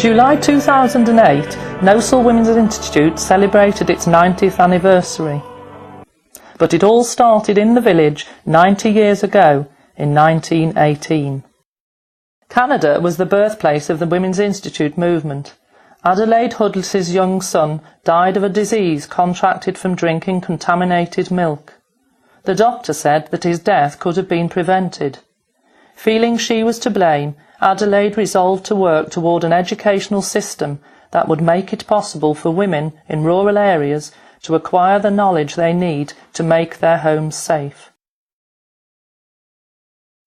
July 2008, Gnosall Women's Institute celebrated its 90th anniversary. But it all started in the village 90 years ago, in 1918. Canada was the birthplace of the Women's Institute movement. Adelaide Hudley's young son died of a disease contracted from drinking contaminated milk. The doctor said that his death could have been prevented. Feeling she was to blame, Adelaide resolved to work toward an educational system that would make it possible for women in rural areas to acquire the knowledge they need to make their homes safe.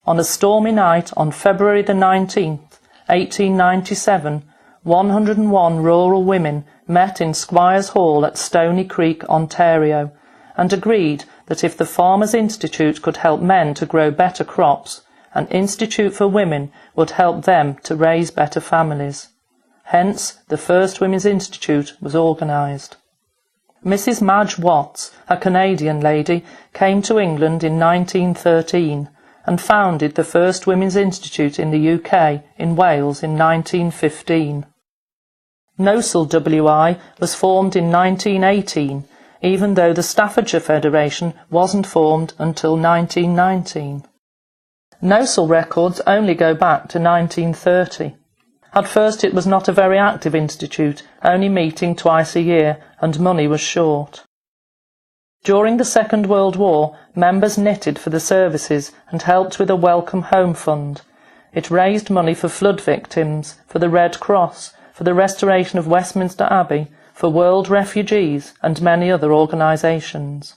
On a stormy night on February the 19th, 1897, 101 rural women met in Squires Hall at Stony Creek, Ontario, and agreed that if the Farmers' Institute could help men to grow better crops, an institute for women would help them to raise better families. Hence, the first Women's Institute was organised. Mrs. Madge Watts, a Canadian lady, came to England in 1913 and founded the first Women's Institute in the UK in Wales in 1915. Gnosall WI was formed in 1918, even though the Staffordshire Federation wasn't formed until 1919. Gnosall records only go back to 1930. At first it was not a very active institute, only meeting twice a year, and money was short. During the Second World War, members knitted for the services and helped with a Welcome Home Fund. It raised money for flood victims, for the Red Cross, for the restoration of Westminster Abbey, for world refugees and many other organisations.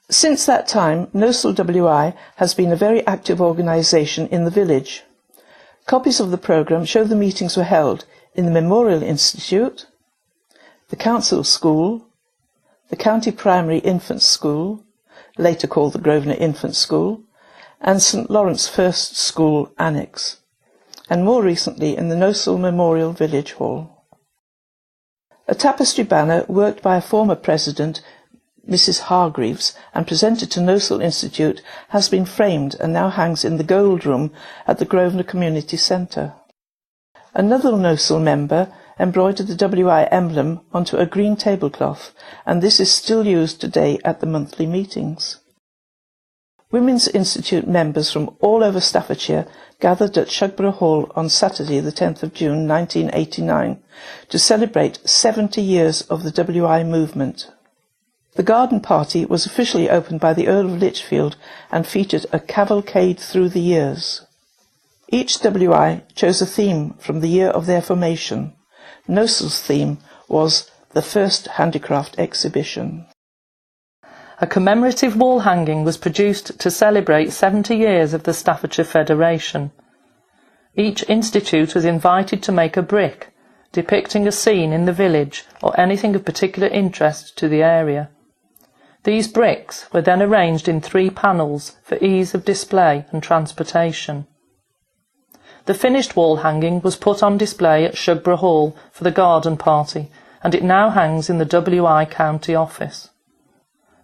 Since that time, Gnosall WI has been a very active organisation in the village. Copies of the programme show the meetings were held in the Memorial Institute, the Council School, the County Primary Infant School, later called the Grosvenor Infant School, and St Lawrence First School Annex, and more recently in the Gnosall Memorial Village Hall. A tapestry banner worked by a former president, Mrs. Hargreaves, and presented to Gnosall Institute has been framed and now hangs in the Gold Room at the Grosvenor Community Centre. Another Gnosall member embroidered the WI emblem onto a green tablecloth, and this is still used today at the monthly meetings. Women's Institute members from all over Staffordshire gathered at Shugborough Hall on Saturday the 10th of June 1989 to celebrate 70 years of the WI movement. The garden party was officially opened by the Earl of Lichfield and featured a cavalcade through the years. Each WI chose a theme from the year of their formation. Gnosall's theme was the first handicraft exhibition. A commemorative wall hanging was produced to celebrate 70 years of the Staffordshire Federation. Each institute was invited to make a brick, depicting a scene in the village or anything of particular interest to the area. These bricks were then arranged in 3 panels for ease of display and transportation. The finished wall hanging was put on display at Shugborough Hall for the garden party, and it now hangs in the WI County Office.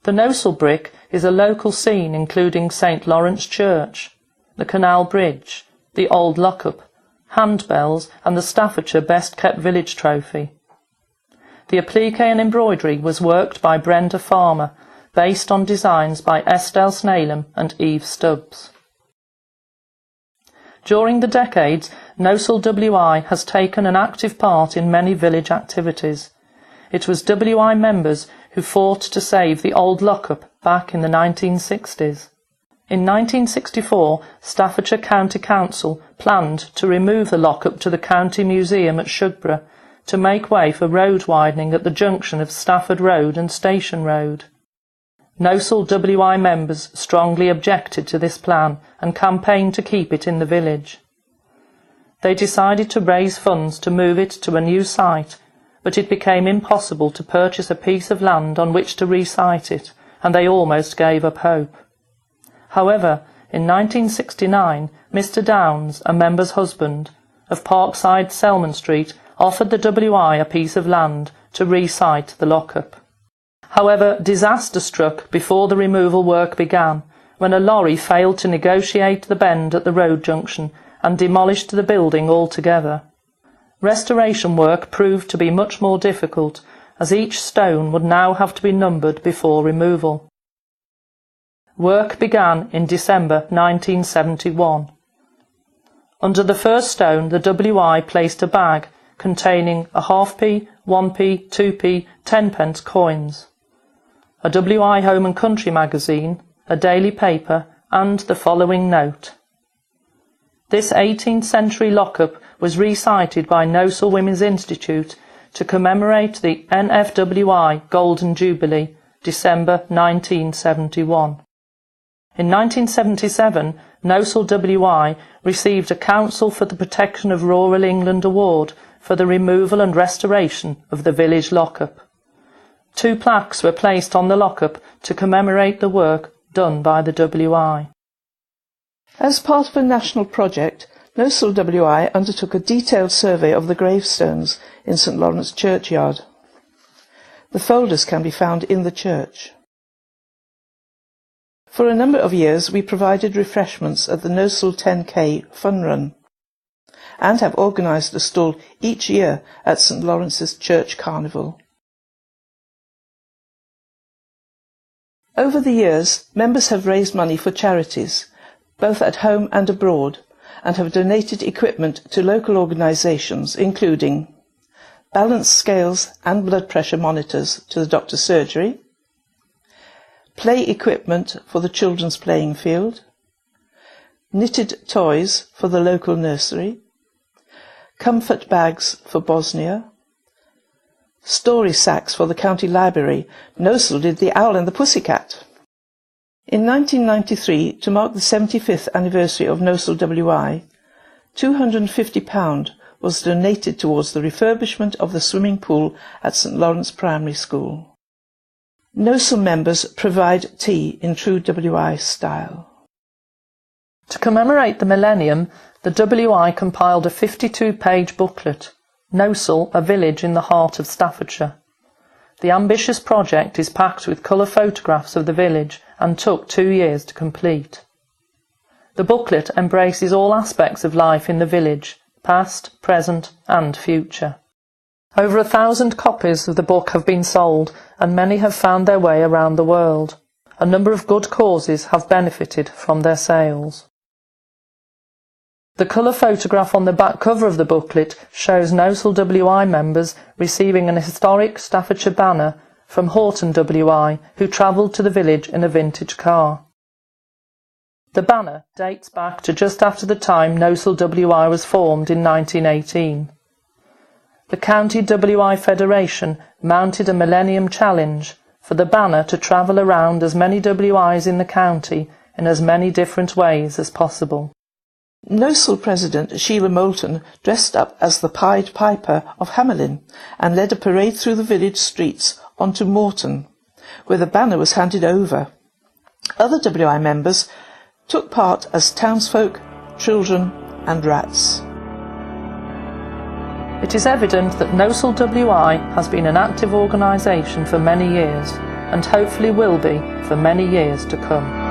The Gnosall brick is a local scene including St Lawrence Church, the Canal Bridge, the Old Lockup, handbells and the Staffordshire Best Kept Village Trophy. The applique and embroidery was worked by Brenda Farmer, based on designs by Estelle Snelham and Eve Stubbs. During the decades, Gnosall WI has taken an active part in many village activities. It was WI members who fought to save the Old Lockup back in the 1960s. In 1964, Staffordshire County Council planned to remove the lockup to the County Museum at Shugborough to make way for road widening at the junction of Stafford Road and Station Road. Gnosall WI members strongly objected to this plan and campaigned to keep it in the village. They decided to raise funds to move it to a new site, but it became impossible to purchase a piece of land on which to re-site it, and they almost gave up hope. However, in 1969, Mr. Downs, a member's husband, of Parkside, Selman Street, offered the WI a piece of land to re-site the lockup. However, disaster struck before the removal work began, when a lorry failed to negotiate the bend at the road junction and demolished the building altogether. Restoration work proved to be much more difficult, as each stone would now have to be numbered before removal. Work began in December 1971. Under the first stone, the WI placed a bag containing a half-p, 1p, 2p, 10-pence coins, a WI Home and Country magazine, a daily paper, and the following note. This 18th century lockup was recited by Gnosall Women's Institute to commemorate the NFWI Golden Jubilee, December 1971. In 1977, Gnosall WI received a Council for the Protection of Rural England award for the removal and restoration of the village lockup. 2 plaques were placed on the lockup to commemorate the work done by the WI. As part of a national project, Gnosall WI undertook a detailed survey of the gravestones in St Lawrence churchyard. The folders can be found in the church. For a number of years we provided refreshments at the Gnosall 10K Fun Run and have organised a stall each year at St Lawrence's Church Carnival. Over the years, members have raised money for charities, both at home and abroad, and have donated equipment to local organisations including balance scales and blood pressure monitors to the doctor's surgery, play equipment for the children's playing field, knitted toys for the local nursery, comfort bags for Bosnia, story sacks for the county library. Gnosall did The Owl and the Pussycat. In 1993, to mark the 75th anniversary of Gnosall WI, £250 was donated towards the refurbishment of the swimming pool at St Lawrence Primary School. Gnosall members provide tea in true WI style. To commemorate the millennium, the WI compiled a 52-page booklet, Gnosall, a village in the heart of Staffordshire. The ambitious project is packed with colour photographs of the village and took 2 years to complete. The booklet embraces all aspects of life in the village, past, present and future. Over 1,000 copies of the book have been sold and many have found their way around the world. A number of good causes have benefited from their sales. The colour photograph on the back cover of the booklet shows Gnosall WI members receiving an historic Staffordshire banner from Horton WI, who travelled to the village in a vintage car. The banner dates back to just after the time Gnosall WI was formed in 1918. The County WI Federation mounted a Millennium Challenge for the banner to travel around as many WIs in the county in as many different ways as possible. Gnosall President Sheila Moulton dressed up as the Pied Piper of Hamelin and led a parade through the village streets onto Morton, where the banner was handed over. Other WI members took part as townsfolk, children and rats. It is evident that Gnosall WI has been an active organisation for many years and hopefully will be for many years to come.